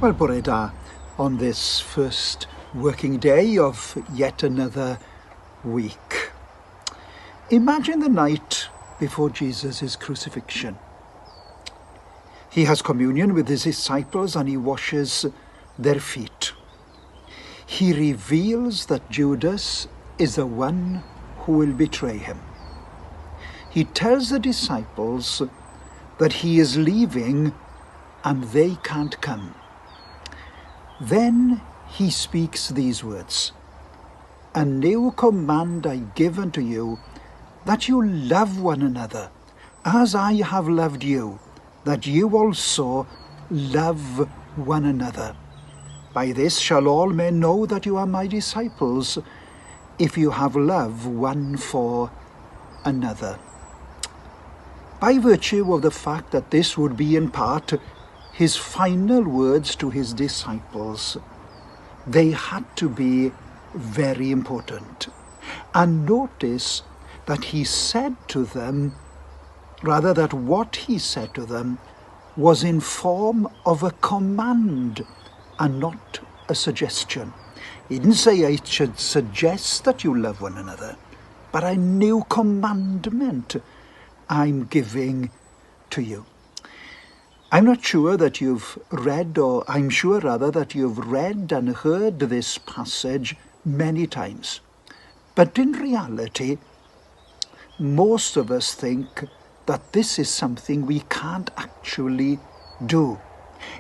Well, bore da on this first working day of yet another week. Imagine the night before Jesus' crucifixion. He has communion with his disciples and he washes their feet. He reveals that Judas is the one who will betray him. He tells the disciples that he is leaving and they can't come. Then he speaks these words, "A new command I give unto you, that you love one another, as I have loved you, that you also love one another. By this shall all men know that you are my disciples, if you have love one for another." By virtue of the fact that this would be in part his final words to his disciples, they had to be very important. And notice that he said to them, rather that what he said to them was in form of a command and not a suggestion. He didn't say, "I should suggest that you love one another," but a new commandment I'm giving to you. I'm not sure that you've read, or I'm sure rather that you've read and heard this passage many times. But in reality, most of us think that this is something we can't actually do.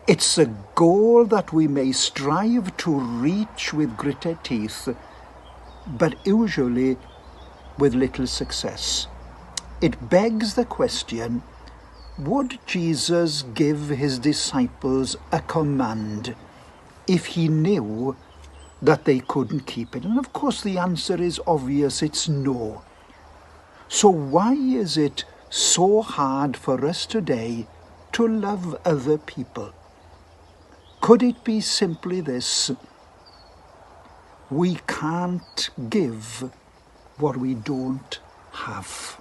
It's a goal that we may strive to reach with gritted teeth, but usually with little success. It begs the question, would Jesus give his disciples a command if he knew that they couldn't keep it? And of course the answer is obvious, it's no. So why is it so hard for us today to love other people? Could it be simply this: we can't give what we don't have?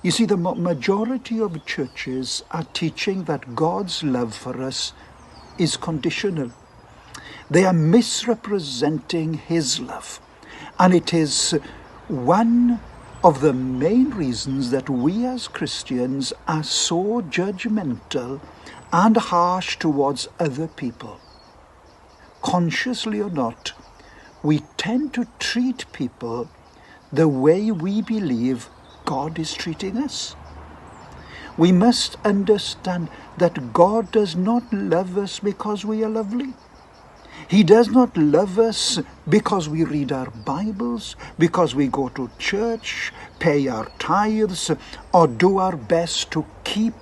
You see, the majority of churches are teaching that God's love for us is conditional. They are misrepresenting his love. And it is one of the main reasons that we as Christians are so judgmental and harsh towards other people. Consciously or not, we tend to treat people the way we believe God is treating us. We must understand that God does not love us because we are lovely. He does not love us because we read our Bibles, because we go to church, pay our tithes, or do our best to keep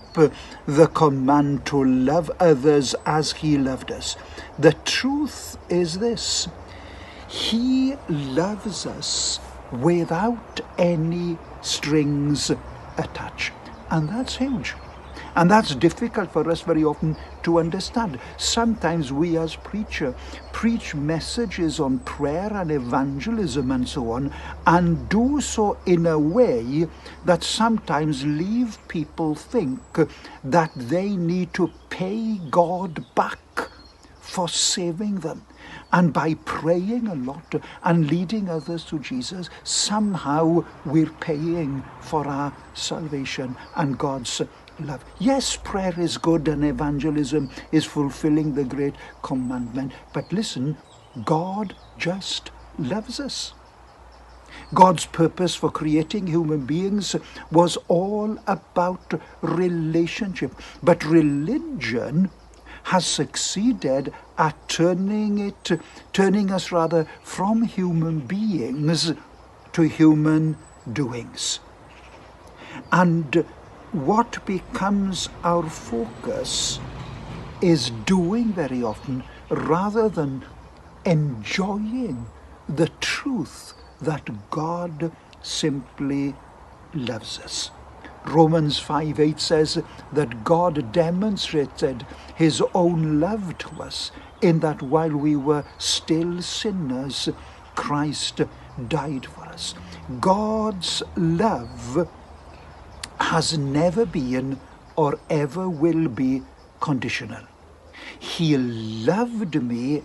the command to love others as he loved us. The truth is this: he loves us without any strings attached. And that's huge. And that's difficult for us very often to understand. Sometimes we as preachers preach messages on prayer and evangelism and so on, and do so in a way that sometimes leave people think that they need to pay God back for saving them. And by praying a lot and leading others to Jesus, somehow we're paying for our salvation and God's love. Yes, prayer is good and evangelism is fulfilling the great commandment. But listen, God just loves us. God's purpose for creating human beings was all about relationship. But religion has succeeded at turning us from human beings to human doings. And what becomes our focus is doing very often, rather than enjoying the truth that God simply loves us. Romans 5:8 says that God demonstrated his own love to us in that while we were still sinners, Christ died for us. God's love has never been or ever will be conditional. He loved me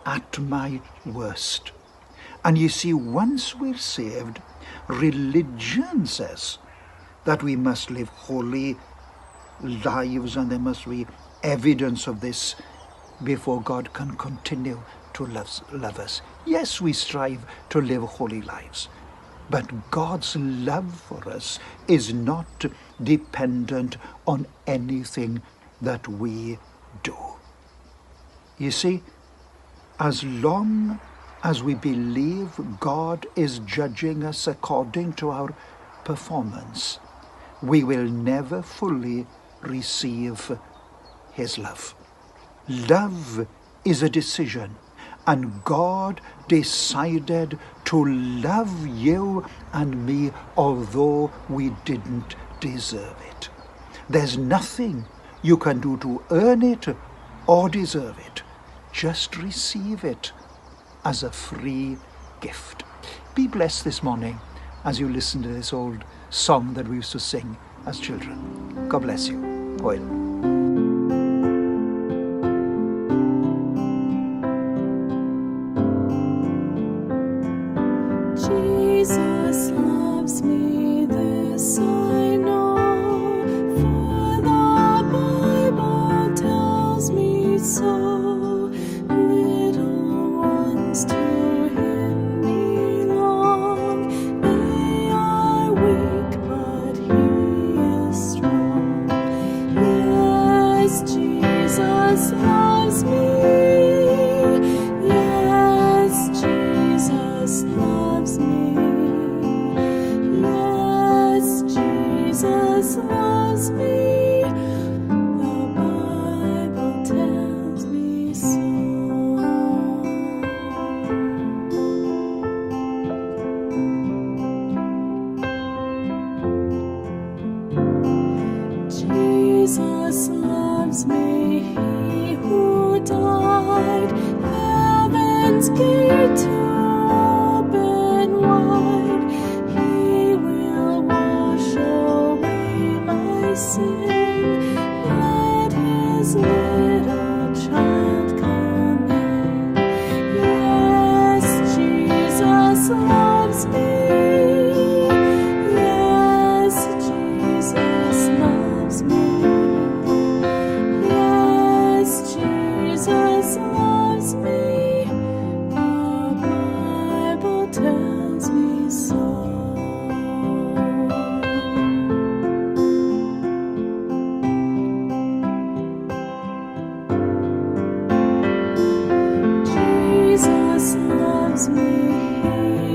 at my worst. And you see, once we're saved, religion says that we must live holy lives, and there must be evidence of this before God can continue to love us. Yes, we strive to live holy lives, but God's love for us is not dependent on anything that we do. You see, as long as we believe God is judging us according to our performance, we will never fully receive his love. Love is a decision, and God decided to love you and me although we didn't deserve it. There's nothing you can do to earn it or deserve it. Just receive it as a free gift. Be blessed this morning as you listen to this old song that we used to sing as children. God bless you. Oil. Jesus loves me, this I know, for the Bible tells me so. Little ones to him belong, they are weak, but he is strong. Yes, Jesus loves me. Yes, Jesus loves me. Yes, Jesus loves me. The Bible tells me so. Jesus loves me, he who died, heaven's gate to open wide. He will wash away my sin. Let his little child come in. Yes, Jesus loves me. Yes, Jesus loves me. Yes, Jesus loves me. The Bible tells me so. Jesus loves me,